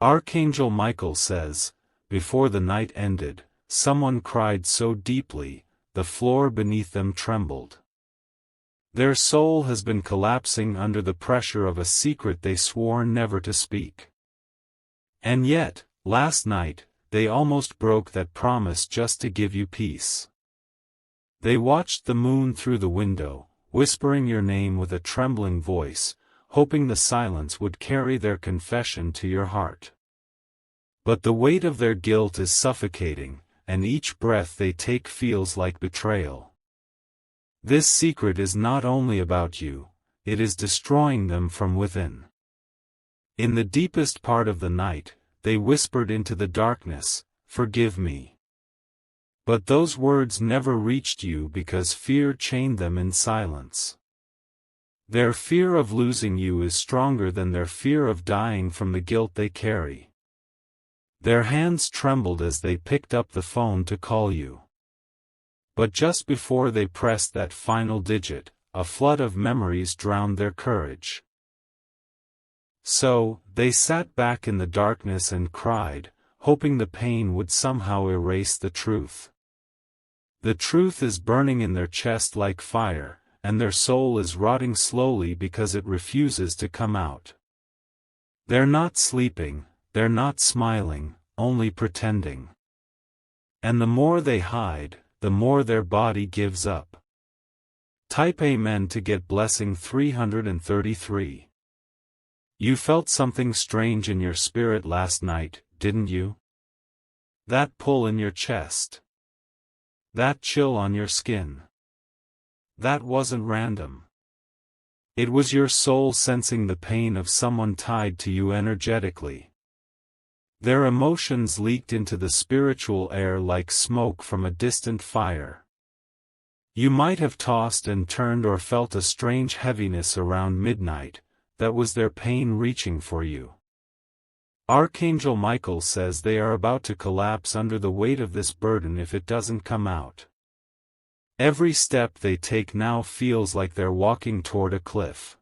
Archangel Michael says, before the night ended, someone cried so deeply, the floor beneath them trembled. Their soul has been collapsing under the pressure of a secret they swore never to speak. And yet, last night, they almost broke that promise just to give you peace. They watched the moon through the window, whispering your name with a trembling voice, hoping the silence would carry their confession to your heart. But the weight of their guilt is suffocating, and each breath they take feels like betrayal. This secret is not only about you, it is destroying them from within. In the deepest part of the night, they whispered into the darkness, "Forgive me." But those words never reached you because fear chained them in silence. Their fear of losing you is stronger than their fear of dying from the guilt they carry. Their hands trembled as they picked up the phone to call you. But just before they pressed that final digit, a flood of memories drowned their courage. So, they sat back in the darkness and cried, hoping the pain would somehow erase the truth. The truth is burning in their chest like fire, and their soul is rotting slowly because it refuses to come out. They're not sleeping, they're not smiling, only pretending. And the more they hide, the more their body gives up. Type Amen to get blessing 333. You felt something strange in your spirit last night, didn't you? That pull in your chest. That chill on your skin. That wasn't random. It was your soul sensing the pain of someone tied to you energetically. Their emotions leaked into the spiritual air like smoke from a distant fire. You might have tossed and turned or felt a strange heaviness around midnight, that was their pain reaching for you. Archangel Michael says they are about to collapse under the weight of this burden if it doesn't come out. Every step they take now feels like they're walking toward a cliff.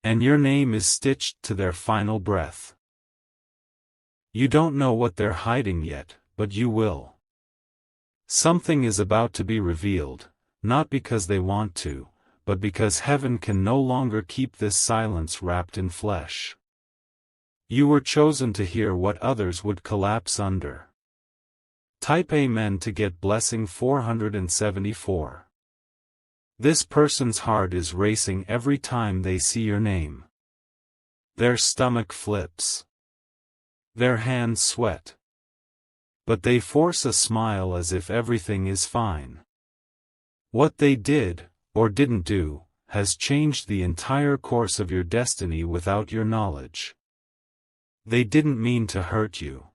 And your name is stitched to their final breath. You don't know what they're hiding yet, but you will. Something is about to be revealed, not because they want to, but because heaven can no longer keep this silence wrapped in flesh. You were chosen to hear what others would collapse under. Type Amen to get blessing 474. This person's heart is racing every time they see your name. Their stomach flips. Their hands sweat. But they force a smile as if everything is fine. What they did, or didn't do, has changed the entire course of your destiny without your knowledge. They didn't mean to hurt you.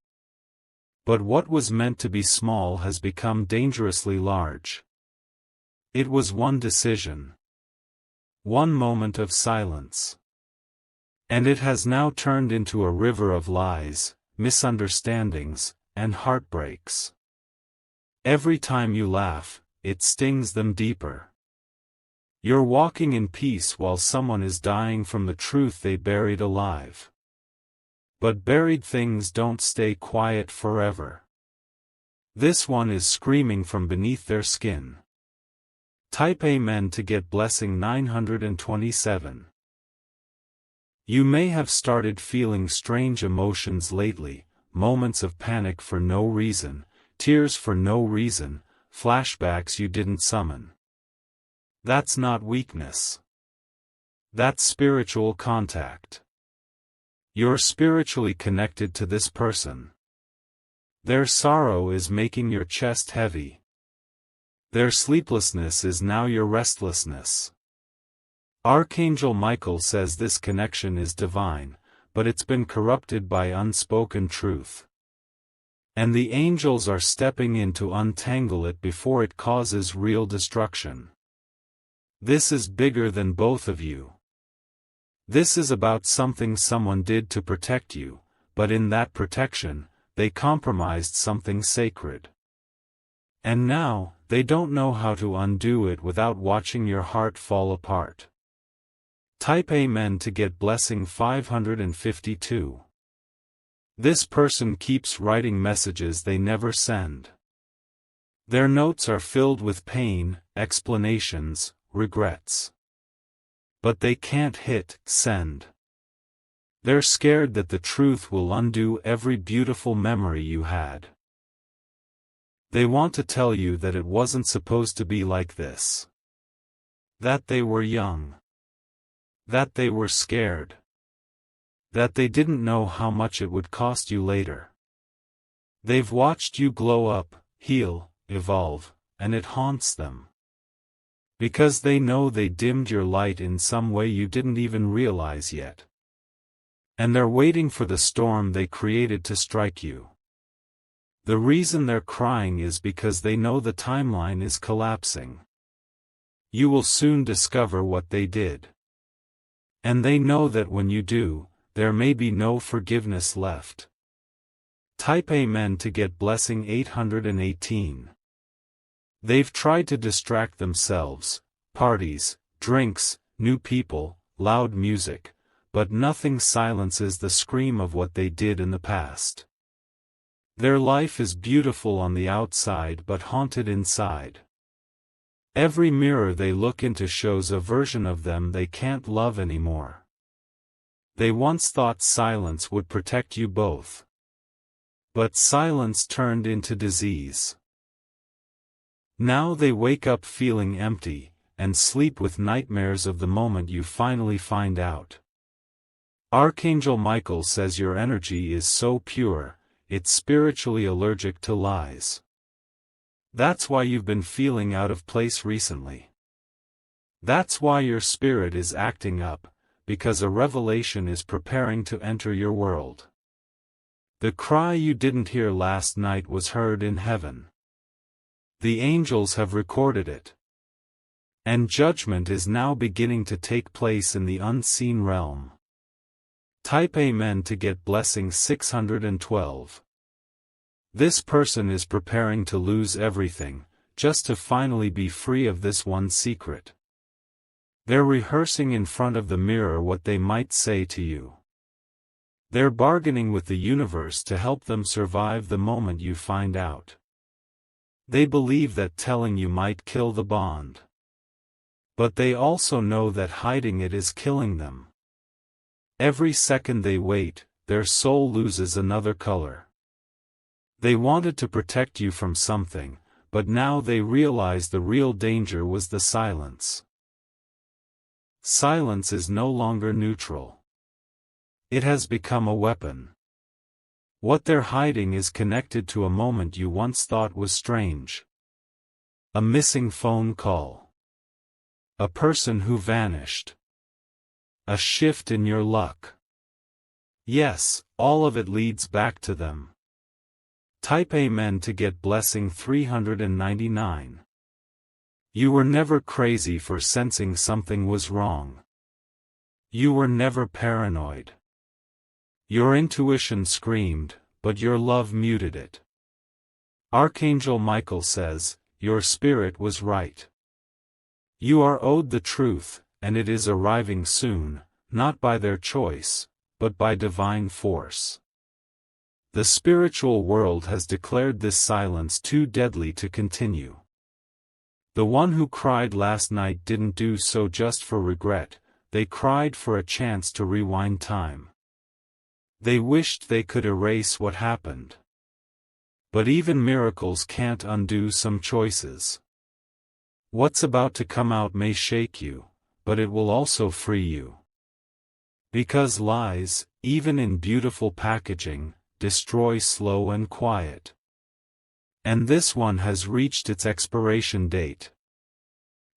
But what was meant to be small has become dangerously large. It was one decision. One moment of silence. And it has now turned into a river of lies, misunderstandings, and heartbreaks. Every time you laugh, it stings them deeper. You're walking in peace while someone is dying from the truth they buried alive. But buried things don't stay quiet forever. This one is screaming from beneath their skin. Type Amen to get blessing 927. You may have started feeling strange emotions lately, moments of panic for no reason, tears for no reason, flashbacks you didn't summon. That's not weakness. That's spiritual contact. You're spiritually connected to this person. Their sorrow is making your chest heavy. Their sleeplessness is now your restlessness. Archangel Michael says this connection is divine, but it's been corrupted by unspoken truth. And the angels are stepping in to untangle it before it causes real destruction. This is bigger than both of you. This is about something someone did to protect you, but in that protection, they compromised something sacred. And now, they don't know how to undo it without watching your heart fall apart. Type Amen to get blessing 552. This person keeps writing messages they never send. Their notes are filled with pain, explanations, regrets. But they can't hit send. They're scared that the truth will undo every beautiful memory you had. They want to tell you that it wasn't supposed to be like this. That they were young. That they were scared. That they didn't know how much it would cost you later. They've watched you glow up, heal, evolve, and it haunts them. Because they know they dimmed your light in some way you didn't even realize yet. And they're waiting for the storm they created to strike you. The reason they're crying is because they know the timeline is collapsing. You will soon discover what they did. And they know that when you do, there may be no forgiveness left. Type Amen to get blessing 818. They've tried to distract themselves, parties, drinks, new people, loud music, but nothing silences the scream of what they did in the past. Their life is beautiful on the outside but haunted inside. Every mirror they look into shows a version of them they can't love anymore. They once thought silence would protect you both. But silence turned into disease. Now they wake up feeling empty, and sleep with nightmares of the moment you finally find out. Archangel Michael says your energy is so pure, it's spiritually allergic to lies. That's why you've been feeling out of place recently. That's why your spirit is acting up, because a revelation is preparing to enter your world. The cry you didn't hear last night was heard in heaven. The angels have recorded it. And judgment is now beginning to take place in the unseen realm. Type Amen to get blessing 612. This person is preparing to lose everything, just to finally be free of this one secret. They're rehearsing in front of the mirror what they might say to you. They're bargaining with the universe to help them survive the moment you find out. They believe that telling you might kill the bond. But they also know that hiding it is killing them. Every second they wait, their soul loses another color. They wanted to protect you from something, but now they realize the real danger was the silence. Silence is no longer neutral. It has become a weapon. What they're hiding is connected to a moment you once thought was strange. A missing phone call. A person who vanished. A shift in your luck. Yes, all of it leads back to them. Type Amen to get blessing 399. You were never crazy for sensing something was wrong. You were never paranoid. Your intuition screamed, but your love muted it. Archangel Michael says, your spirit was right. You are owed the truth, and it is arriving soon, not by their choice, but by divine force. The spiritual world has declared this silence too deadly to continue. The one who cried last night didn't do so just for regret, they cried for a chance to rewind time. They wished they could erase what happened. But even miracles can't undo some choices. What's about to come out may shake you, but it will also free you. Because lies, even in beautiful packaging, destroy slow and quiet. And this one has reached its expiration date.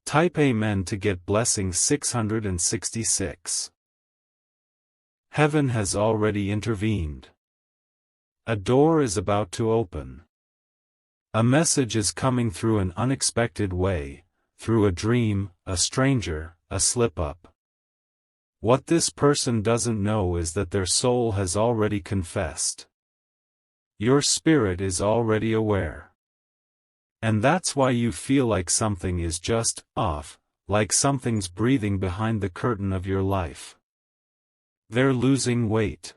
Type Amen to get blessing 666. Heaven has already intervened. A door is about to open. A message is coming through an unexpected way, through a dream, a stranger, a slip-up. What this person doesn't know is that their soul has already confessed. Your spirit is already aware. And that's why you feel like something is just off, like something's breathing behind the curtain of your life. They're losing weight.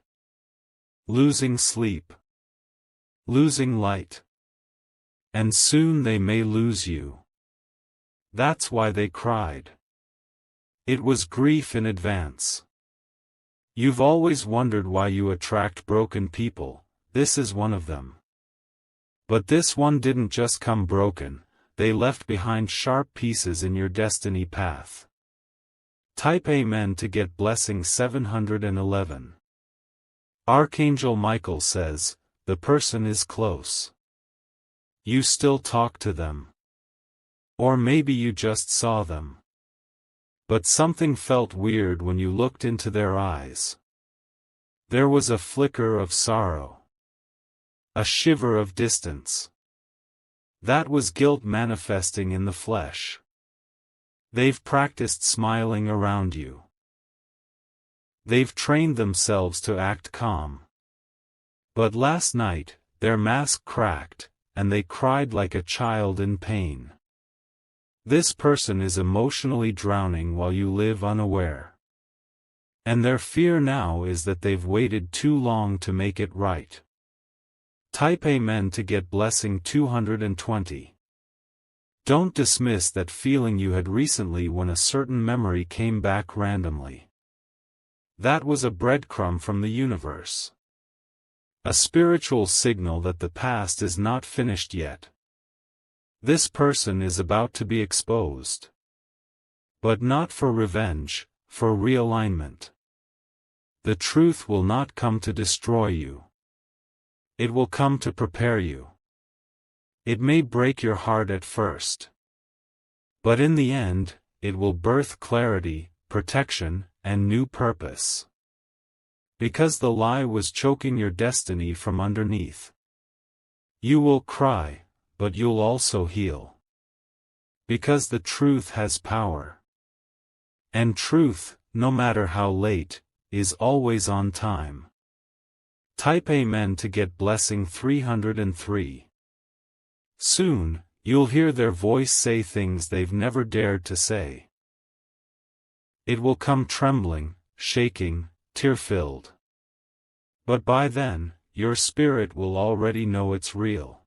losing sleep, losing light. And soon they may lose you. That's why they cried. It was grief in advance. You've always wondered why you attract broken people. This is one of them. But this one didn't just come broken, they left behind sharp pieces in your destiny path. Type Amen to get blessing 711. Archangel Michael says, the person is close. You still talk to them. Or maybe you just saw them. But something felt weird when you looked into their eyes. There was a flicker of sorrow. A shiver of distance. That was guilt manifesting in the flesh. They've practiced smiling around you. They've trained themselves to act calm. But last night, their mask cracked, and they cried like a child in pain. This person is emotionally drowning while you live unaware. And their fear now is that they've waited too long to make it right. Type Amen to get blessing 220. Don't dismiss that feeling you had recently when a certain memory came back randomly. That was a breadcrumb from the universe. A spiritual signal that the past is not finished yet. This person is about to be exposed. But not for revenge, for realignment. The truth will not come to destroy you. It will come to prepare you. It may break your heart at first. But in the end, it will birth clarity, protection, and new purpose. Because the lie was choking your destiny from underneath. You will cry, but you'll also heal. Because the truth has power. And truth, no matter how late, is always on time. Type Amen to get blessing 303. Soon, you'll hear their voice say things they've never dared to say. It will come trembling, shaking, tear-filled. But by then, your spirit will already know it's real.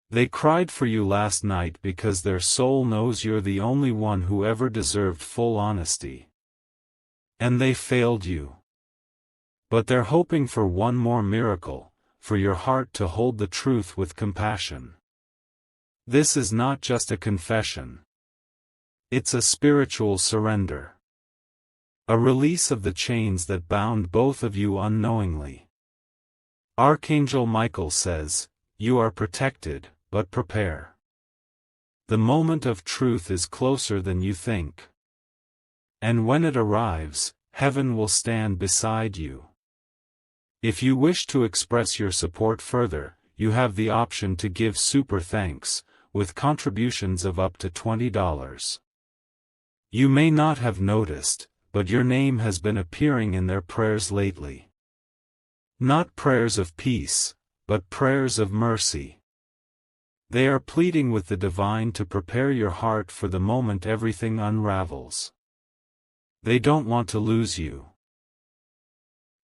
They cried for you last night because their soul knows you're the only one who ever deserved full honesty. And they failed you. But they're hoping for one more miracle, for your heart to hold the truth with compassion. This is not just a confession. It's a spiritual surrender. A release of the chains that bound both of you unknowingly. Archangel Michael says, you are protected, but prepare. The moment of truth is closer than you think. And when it arrives, heaven will stand beside you. If you wish to express your support further, you have the option to give super thanks, with contributions of up to $20. You may not have noticed, but your name has been appearing in their prayers lately. Not prayers of peace, but prayers of mercy. They are pleading with the divine to prepare your heart for the moment everything unravels. They don't want to lose you.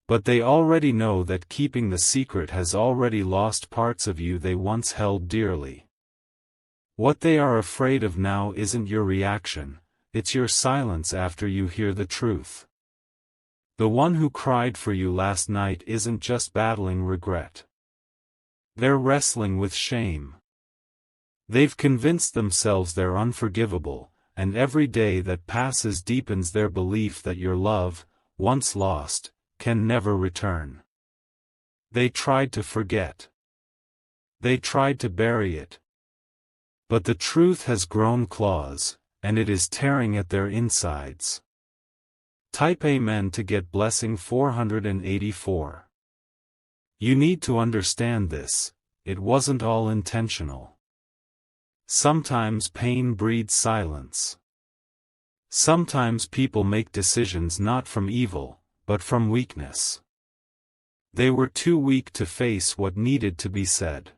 But they already know that keeping the secret has already lost parts of you they once held dearly. What they are afraid of now isn't your reaction, it's your silence after you hear the truth. The one who cried for you last night isn't just battling regret. They're wrestling with shame. They've convinced themselves they're unforgivable, and every day that passes deepens their belief that your love, once lost, can never return. They tried to forget. They tried to bury it. But the truth has grown claws, and it is tearing at their insides. Type Amen to get blessing 484. You need to understand this, it wasn't all intentional. Sometimes pain breeds silence. Sometimes people make decisions not from evil, but from weakness. They were too weak to face what needed to be said.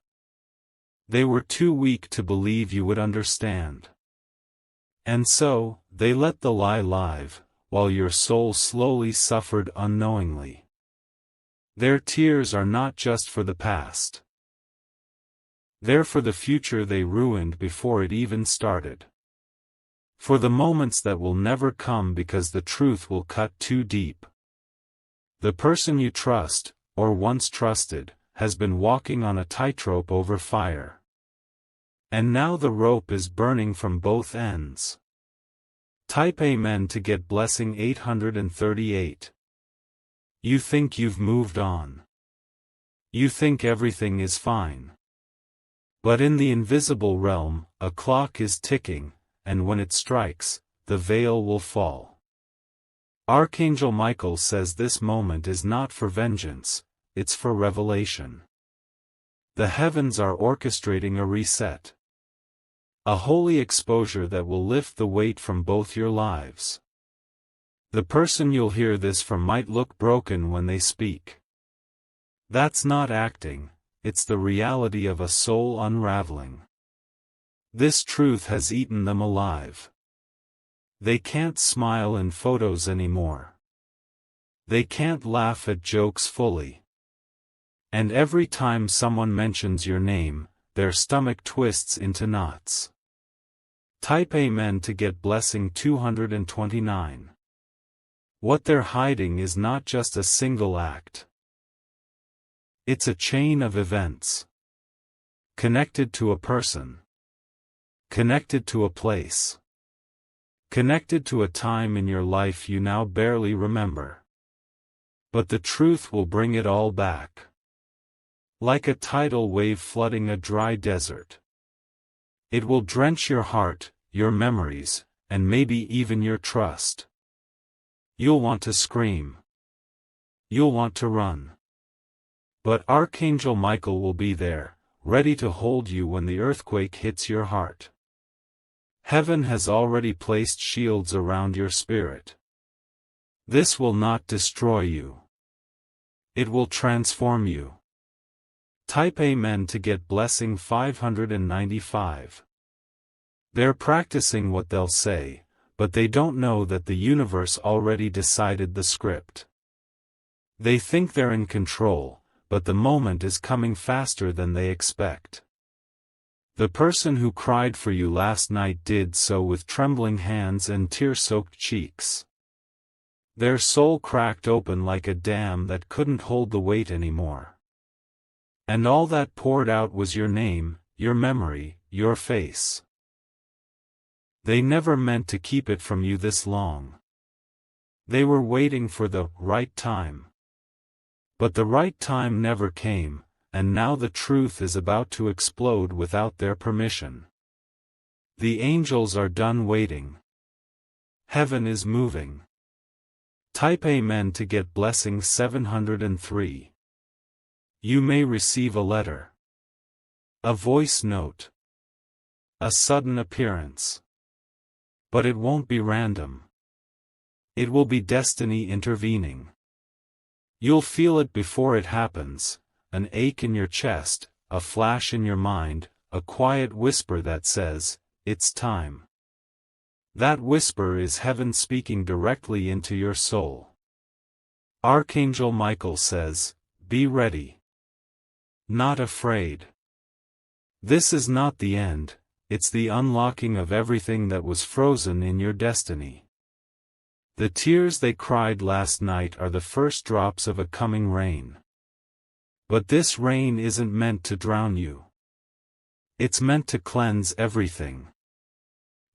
They were too weak to believe you would understand. And so, they let the lie live, while your soul slowly suffered unknowingly. Their tears are not just for the past. They're for the future they ruined before it even started. For the moments that will never come because the truth will cut too deep. The person you trust, or once trusted, has been walking on a tightrope over fire. And now the rope is burning from both ends. Type Amen to get blessing 838. You think you've moved on. You think everything is fine. But in the invisible realm, a clock is ticking, and when it strikes, the veil will fall. Archangel Michael says this moment is not for vengeance, it's for revelation. The heavens are orchestrating a reset. A holy exposure that will lift the weight from both your lives. The person you'll hear this from might look broken when they speak. That's not acting, it's the reality of a soul unraveling. This truth has eaten them alive. They can't smile in photos anymore. They can't laugh at jokes fully. And every time someone mentions your name, their stomach twists into knots. Type Amen to get blessing 229. What they're hiding is not just a single act. It's a chain of events. Connected to a person. Connected to a place. Connected to a time in your life you now barely remember. But the truth will bring it all back. Like a tidal wave flooding a dry desert. It will drench your heart, your memories, and maybe even your trust. You'll want to scream. You'll want to run. But Archangel Michael will be there, ready to hold you when the earthquake hits your heart. Heaven has already placed shields around your spirit. This will not destroy you. It will transform you. Type Amen to get blessing 595. They're practicing what they'll say, but they don't know that the universe already decided the script. They think they're in control, but the moment is coming faster than they expect. The person who cried for you last night did so with trembling hands and tear-soaked cheeks. Their soul cracked open like a dam that couldn't hold the weight anymore. And all that poured out was your name, your memory, your face. They never meant to keep it from you this long. They were waiting for the right time. But the right time never came, and now the truth is about to explode without their permission. The angels are done waiting. Heaven is moving. Type Amen to get blessing 703. You may receive a letter. A voice note. A sudden appearance. But it won't be random. It will be destiny intervening. You'll feel it before it happens, an ache in your chest, a flash in your mind, a quiet whisper that says, it's time. That whisper is heaven speaking directly into your soul. Archangel Michael says, be ready. Not afraid. This is not the end, it's the unlocking of everything that was frozen in your destiny. The tears they cried last night are the first drops of a coming rain. But this rain isn't meant to drown you. It's meant to cleanse everything.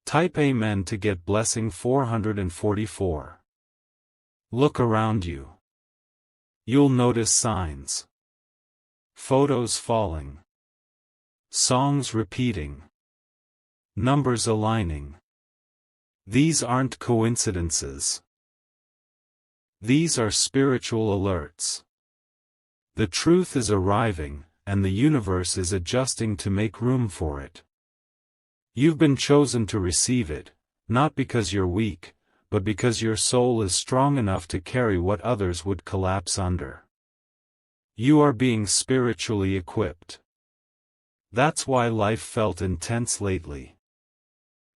Type Amen to get blessing 444. Look around you. You'll notice signs. Photos falling. Songs repeating. Numbers aligning. These aren't coincidences. These are spiritual alerts. The truth is arriving, and the universe is adjusting to make room for it. You've been chosen to receive it, not because you're weak, but because your soul is strong enough to carry what others would collapse under. You are being spiritually equipped. That's why life felt intense lately.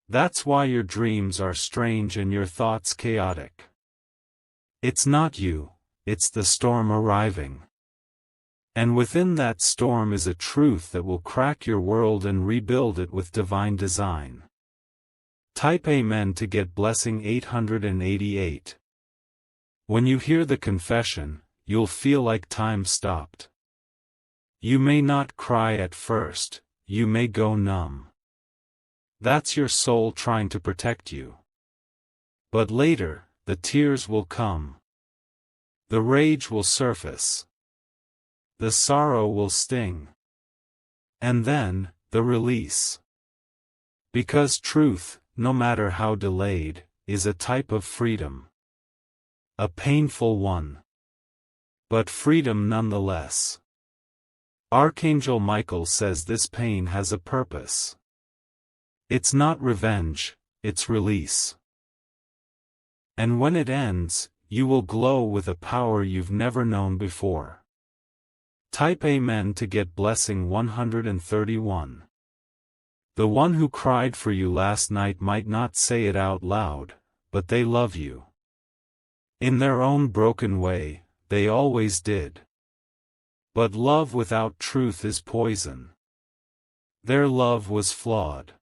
That's why your dreams are strange and your thoughts chaotic. It's not you, it's the storm arriving. And within that storm is a truth that will crack your world and rebuild it with divine design. Type Amen to get blessing 888. When you hear the confession, you'll feel like time stopped. You may not cry at first, you may go numb. That's your soul trying to protect you. But later, the tears will come. The rage will surface. The sorrow will sting. And then, the release. Because truth, no matter how delayed, is a type of freedom. A painful one. But freedom nonetheless. Archangel Michael says this pain has a purpose. It's not revenge, it's release. And when it ends, you will glow with a power you've never known before. Type Amen to get blessing 131. The one who cried for you last night might not say it out loud, but they love you. In their own broken way, they always did. But love without truth is poison. Their love was flawed.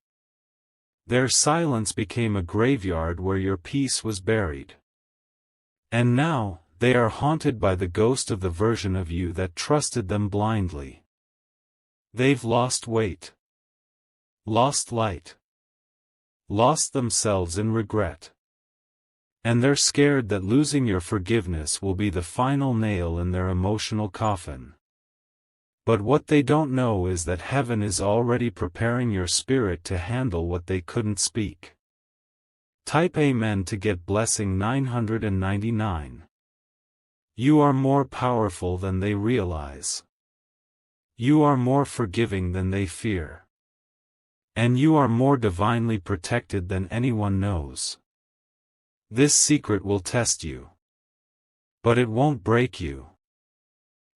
Their silence became a graveyard where your peace was buried. And now, they are haunted by the ghost of the version of you that trusted them blindly. They've lost weight. Lost light. Lost themselves in regret. And they're scared that losing your forgiveness will be the final nail in their emotional coffin. But what they don't know is that heaven is already preparing your spirit to handle what they couldn't speak. Type Amen to get blessing 999. You are more powerful than they realize. You are more forgiving than they fear. And you are more divinely protected than anyone knows. This secret will test you. But it won't break you.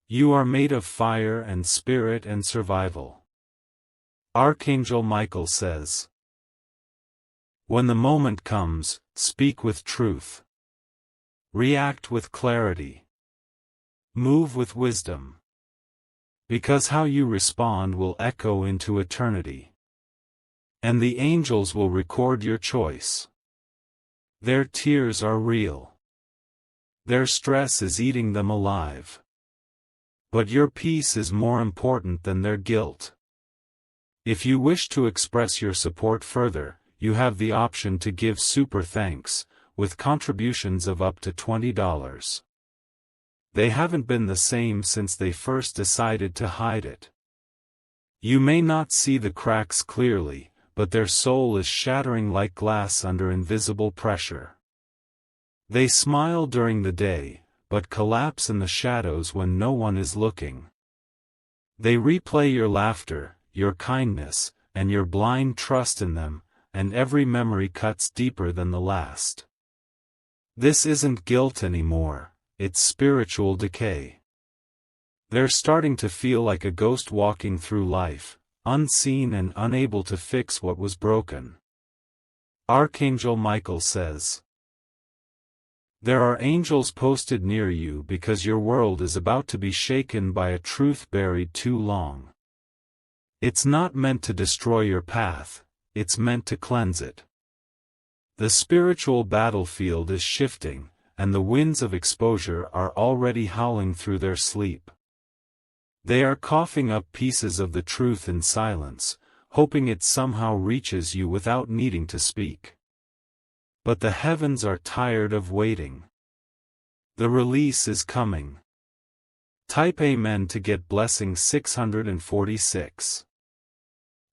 You are made of fire and spirit and survival. Archangel Michael says, when the moment comes, speak with truth. React with clarity. Move with wisdom. Because how you respond will echo into eternity. And the angels will record your choice. Their tears are real. Their stress is eating them alive. But your peace is more important than their guilt. If you wish to express your support further, you have the option to give super thanks, with contributions of up to $20. They haven't been the same since they first decided to hide it. You may not see the cracks clearly, but their soul is shattering like glass under invisible pressure. They smile during the day, but collapse in the shadows when no one is looking. They replay your laughter, your kindness, and your blind trust in them, and every memory cuts deeper than the last. This isn't guilt anymore, it's spiritual decay. They're starting to feel like a ghost walking through life, unseen and unable to fix what was broken. Archangel Michael says, there are angels posted near you because your world is about to be shaken by a truth buried too long. It's not meant to destroy your path, it's meant to cleanse it. The spiritual battlefield is shifting, and the winds of exposure are already howling through their sleep. They are coughing up pieces of the truth in silence, hoping it somehow reaches you without needing to speak. But the heavens are tired of waiting. The release is coming. Type Amen to get blessing 646.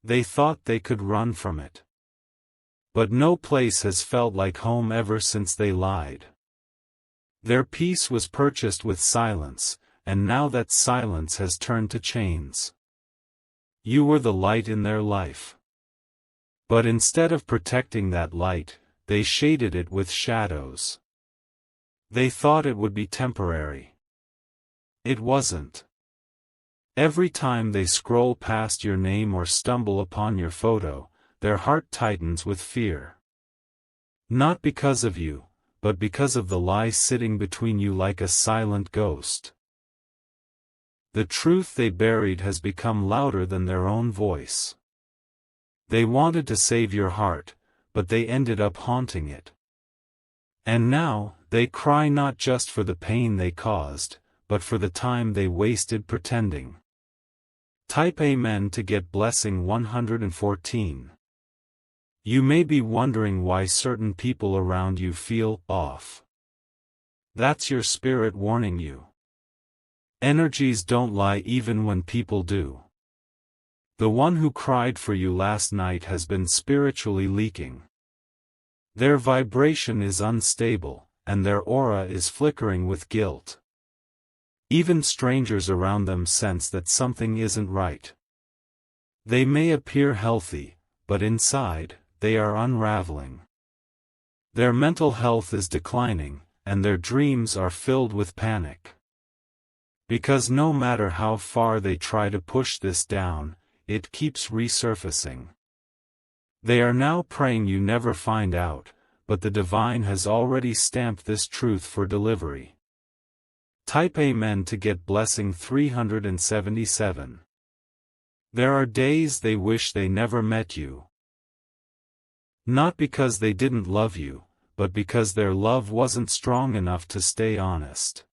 They thought they could run from it. But no place has felt like home ever since they lied. Their peace was purchased with silence, and now that silence has turned to chains. You were the light in their life. But instead of protecting that light, they shaded it with shadows. They thought it would be temporary. It wasn't. Every time they scroll past your name or stumble upon your photo, their heart tightens with fear. Not because of you, but because of the lie sitting between you like a silent ghost. The truth they buried has become louder than their own voice. They wanted to save your heart, but they ended up haunting it. And now, they cry not just for the pain they caused, but for the time they wasted pretending. Type Amen to get blessing 114. You may be wondering why certain people around you feel off. That's your spirit warning you. Energies don't lie even when people do. The one who cried for you last night has been spiritually leaking. Their vibration is unstable, and their aura is flickering with guilt. Even strangers around them sense that something isn't right. They may appear healthy, but inside, they are unraveling. Their mental health is declining, and their dreams are filled with panic. Because no matter how far they try to push this down, it keeps resurfacing. They are now praying you never find out, but the divine has already stamped this truth for delivery. Type Amen to get blessing 377. There are days they wish they never met you. Not because they didn't love you, but because their love wasn't strong enough to stay honest.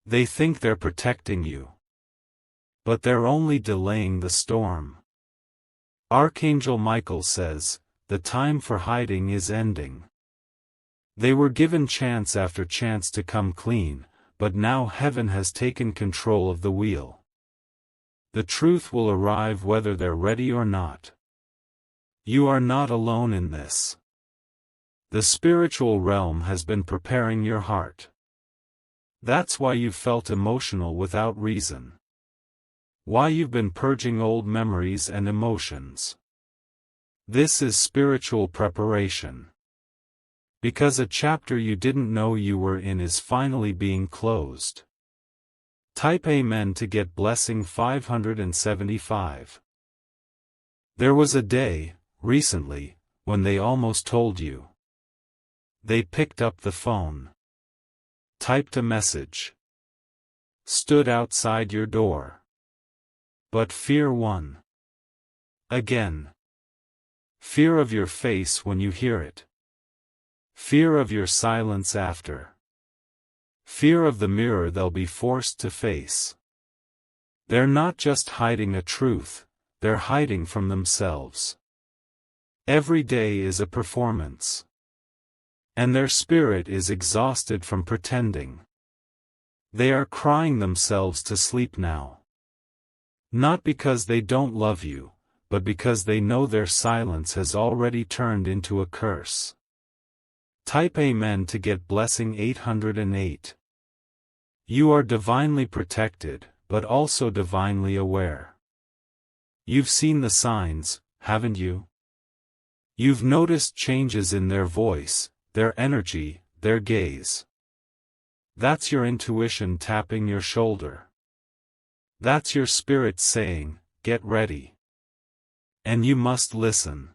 They think they're protecting you. But they're only delaying the storm. Archangel Michael says, the time for hiding is ending. They were given chance after chance to come clean, but now heaven has taken control of the wheel. The truth will arrive whether they're ready or not. You are not alone in this. The spiritual realm has been preparing your heart. That's why you've felt emotional without reason. Why you've been purging old memories and emotions. This is spiritual preparation. Because a chapter you didn't know you were in is finally being closed. Type Amen to get blessing 575. There was a day, recently, when they almost told you. They picked up the phone. Typed a message. Stood outside your door. But fear won. Again. Fear of your face when you hear it. Fear of your silence after. Fear of the mirror they'll be forced to face. They're not just hiding a truth, they're hiding from themselves. Every day is a performance. And their spirit is exhausted from pretending. They are crying themselves to sleep now. Not because they don't love you, but because they know their silence has already turned into a curse. Type Amen to get blessing 808. You are divinely protected, but also divinely aware. You've seen the signs, haven't you? You've noticed changes in their voice, their energy, their gaze. That's your intuition tapping your shoulder. That's your spirit saying, get ready. And you must listen.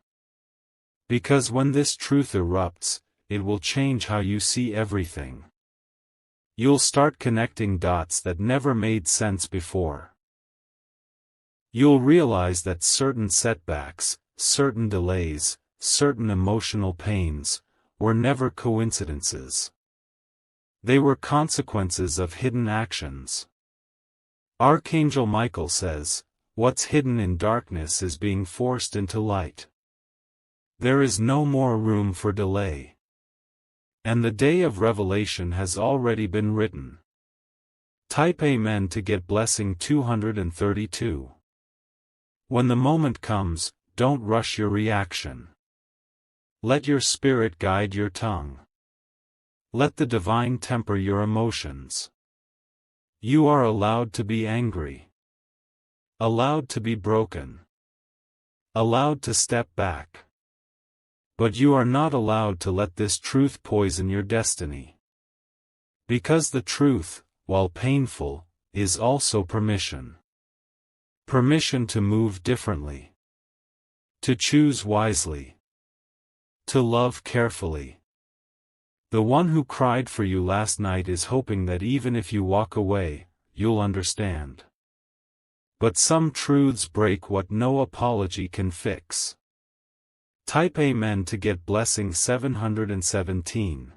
Because when this truth erupts, it will change how you see everything. You'll start connecting dots that never made sense before. You'll realize that certain setbacks, certain delays, certain emotional pains, were never coincidences. They were consequences of hidden actions. Archangel Michael says, what's hidden in darkness is being forced into light. There is no more room for delay. And the day of revelation has already been written. Type Amen to get blessing 232. When the moment comes, don't rush your reaction. Let your spirit guide your tongue. Let the divine temper your emotions. You are allowed to be angry. Allowed to be broken. Allowed to step back. But you are not allowed to let this truth poison your destiny. Because the truth, while painful, is also permission. Permission to move differently. To choose wisely. To love carefully. The one who cried for you last night is hoping that even if you walk away, you'll understand. But some truths break what no apology can fix. Type Amen to get blessing 717.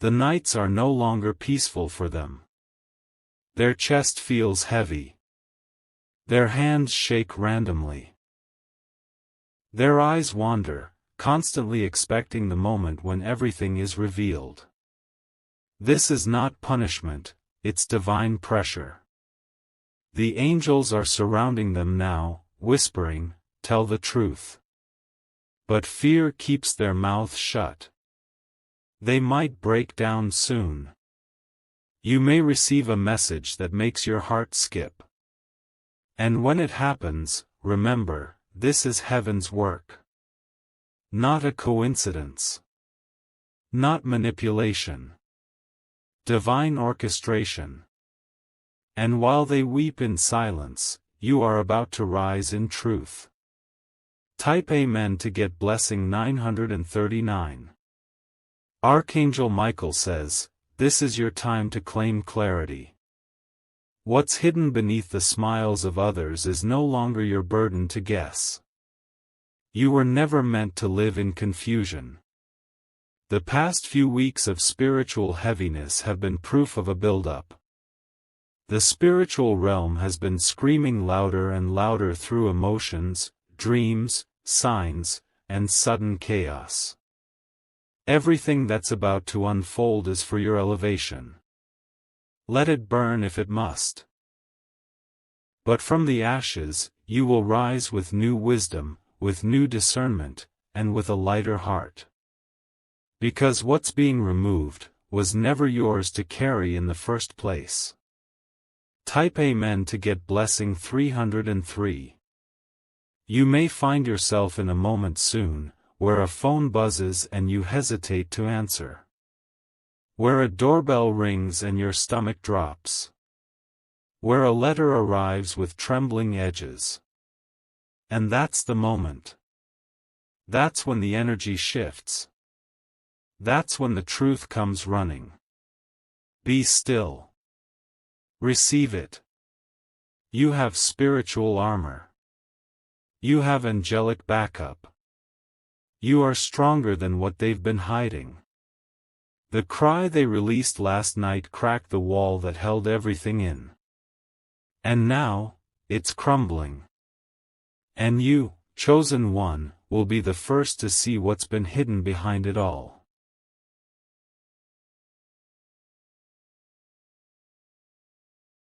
The nights are no longer peaceful for them. Their chest feels heavy. Their hands shake randomly. Their eyes wander, constantly expecting the moment when everything is revealed. This is not punishment, it's divine pressure. The angels are surrounding them now, whispering, "Tell the truth." But fear keeps their mouth shut. They might break down soon. You may receive a message that makes your heart skip. And when it happens, remember, this is heaven's work. Not a coincidence. Not manipulation. Divine orchestration. And while they weep in silence, you are about to rise in truth. Type Amen to get blessing 939. Archangel Michael says, this is your time to claim clarity. What's hidden beneath the smiles of others is no longer your burden to guess. You were never meant to live in confusion. The past few weeks of spiritual heaviness have been proof of a build-up. The spiritual realm has been screaming louder and louder through emotions, dreams, signs, and sudden chaos. Everything that's about to unfold is for your elevation. Let it burn if it must. But from the ashes, you will rise with new wisdom, with new discernment, and with a lighter heart. Because what's being removed was never yours to carry in the first place. Type Amen to get blessing 303. You may find yourself in a moment soon, where a phone buzzes and you hesitate to answer. Where a doorbell rings and your stomach drops. Where a letter arrives with trembling edges. And that's the moment. That's when the energy shifts. That's when the truth comes running. Be still. Receive it. You have spiritual armor. You have angelic backup. You are stronger than what they've been hiding. The cry they released last night cracked the wall that held everything in. And now, it's crumbling. And you, chosen one, will be the first to see what's been hidden behind it all.